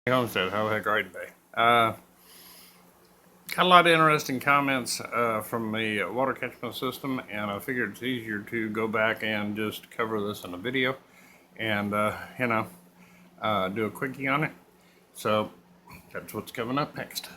Homestead, how the heck are you today? Got a lot of interesting comments from the water catchment system, and I figured it's easier to go back and just cover this in a video and, do a quickie on it. So that's what's coming up next.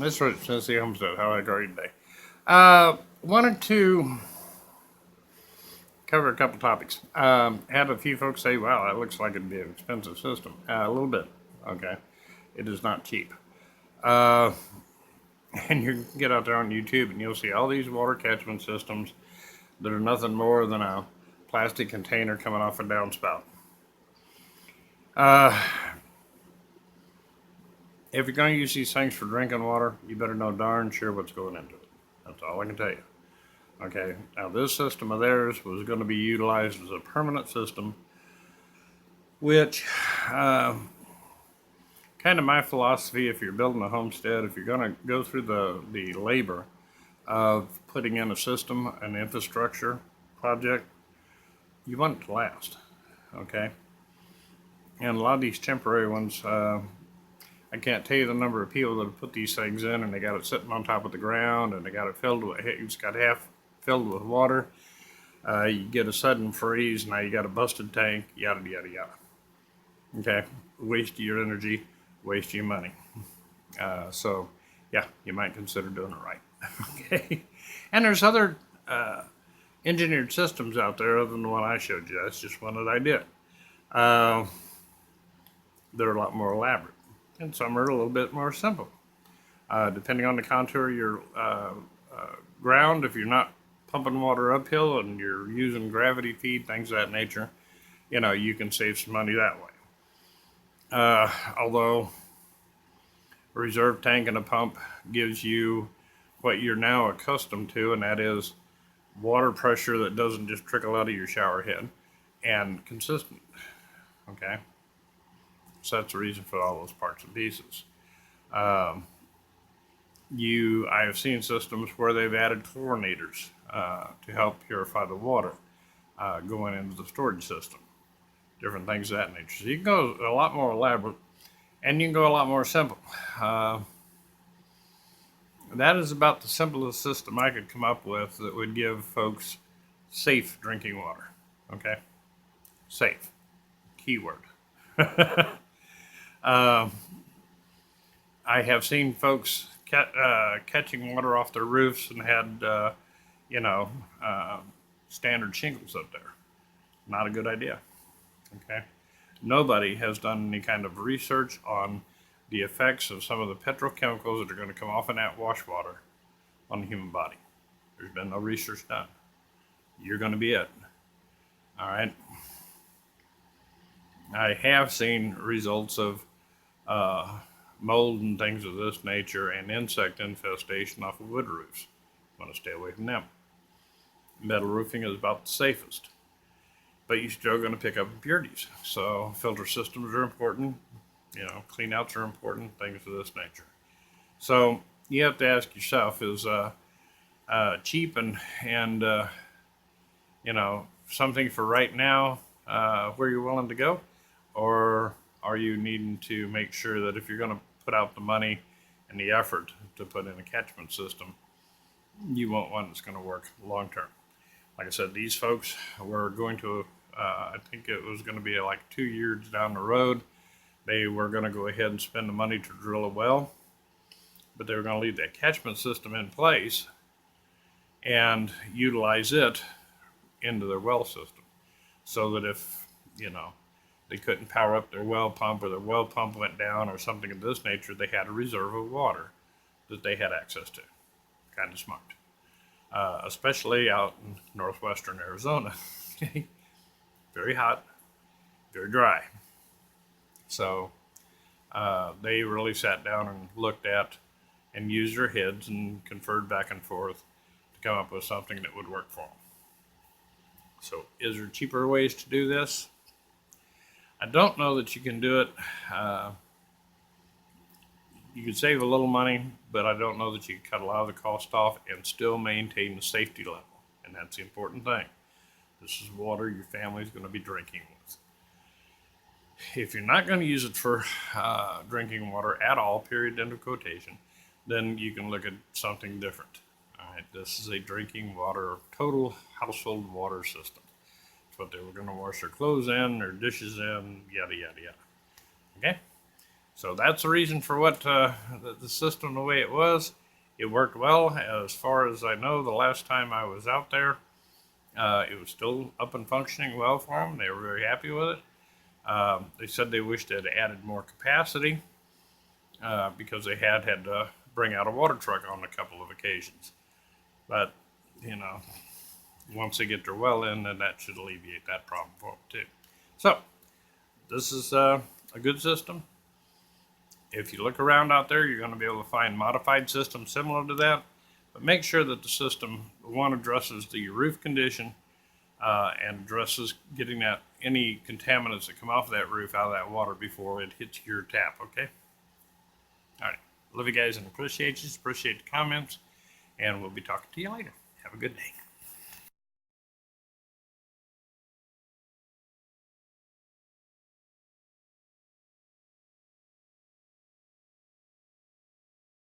This is Tennessee Homestead, how I are you today? Wanted to cover a couple topics. Had a few folks say, wow, that looks like it'd be an expensive system. A little bit, okay. It is not cheap. And you can get out there on YouTube and you'll see all these water catchment systems that are nothing more than a plastic container coming off a downspout. If you're going to use these things for drinking water, you better know darn sure what's going into it. That's all I can tell you. Okay, now this system of theirs was going to be utilized as a permanent system, which kind of my philosophy, if you're building a homestead, if you're going to go through the labor of putting in a system, an infrastructure project, you want it to last, okay? And a lot of these temporary ones, I can't tell you the number of people that have put these things in and they got it sitting on top of the ground and they got it filled with, it's got half filled with water. You get a sudden freeze, now you got a busted tank, yada, yada, yada. Okay, waste your energy, waste your money. So, yeah, you might consider doing it right. Okay, and there's other engineered systems out there other than the one I showed you. That's just one that I did. They're a lot more elaborate. And some are a little bit more simple. Depending on the contour of your ground, if you're not pumping water uphill and you're using gravity feed, things of that nature, you can save some money that way. Although a reserve tank and a pump gives you what you're now accustomed to, and that is water pressure that doesn't just trickle out of your shower head and consistent, okay? So that's the reason for all those parts and pieces. I have seen systems where they've added chlorinators to help purify the water going into the storage system. Different things of that nature. So you can go a lot more elaborate and you can go a lot more simple. That is about the simplest system I could come up with that would give folks safe drinking water. Okay? Safe. Keyword. I have seen folks catching water off their roofs and had, standard shingles up there. Not a good idea. Okay. Nobody has done any kind of research on the effects of some of the petrochemicals that are going to come off in that wash water on the human body. There's been no research done. You're going to be it. All right. I have seen results of mold and things of this nature and insect infestation off of wood roofs. Want to stay away from them. Metal roofing is about the safest, but you're still going to pick up impurities. So filter systems are important. Clean outs are important, things of this nature. So you have to ask yourself, is cheap and something for right now where you're willing to go? Or are you needing to make sure that if you're going to put out the money and the effort to put in a catchment system, you want one that's going to work long term? Like I said, these folks were going to, I think it was going to be like 2 years down the road, they were going to go ahead and spend the money to drill a well, but they were going to leave that catchment system in place and utilize it into their well system so that if, they couldn't power up their well pump or their well pump went down or something of this nature, they had a reserve of water that they had access to. Kind of smart. especially out in northwestern Arizona. Very hot, very dry. So they really sat down and looked at and used their heads and conferred back and forth to come up with something that would work for them. So, is there cheaper ways to do this? I don't know that you can do it. You could save a little money, but I don't know that you can cut a lot of the cost off and still maintain the safety level. And that's the important thing. This is water your family is going to be drinking with. If you're not going to use it for drinking water at all, period, end of quotation, then you can look at something different. All right, this is a drinking water, total household water system. It's what they were going to wash their clothes in, their dishes in, yada, yada, yada. Okay? So that's the reason for what the system the way it was. It worked well. As far as I know, the last time I was out there, it was still up and functioning well for them. They were very happy with it. They said they wished they had added more capacity because they had to bring out a water truck on a couple of occasions. But, you know, once they get their well in, then that should alleviate that problem for them too. So, this is a good system. If you look around out there, you're going to be able to find modified systems similar to that. But make sure that the system, one, addresses the roof condition and addresses getting that any contaminants that come off of that roof out of that water before it hits your tap, okay? All right. Love you guys and appreciate you. Appreciate the comments. And we'll be talking to you later. Have a good day.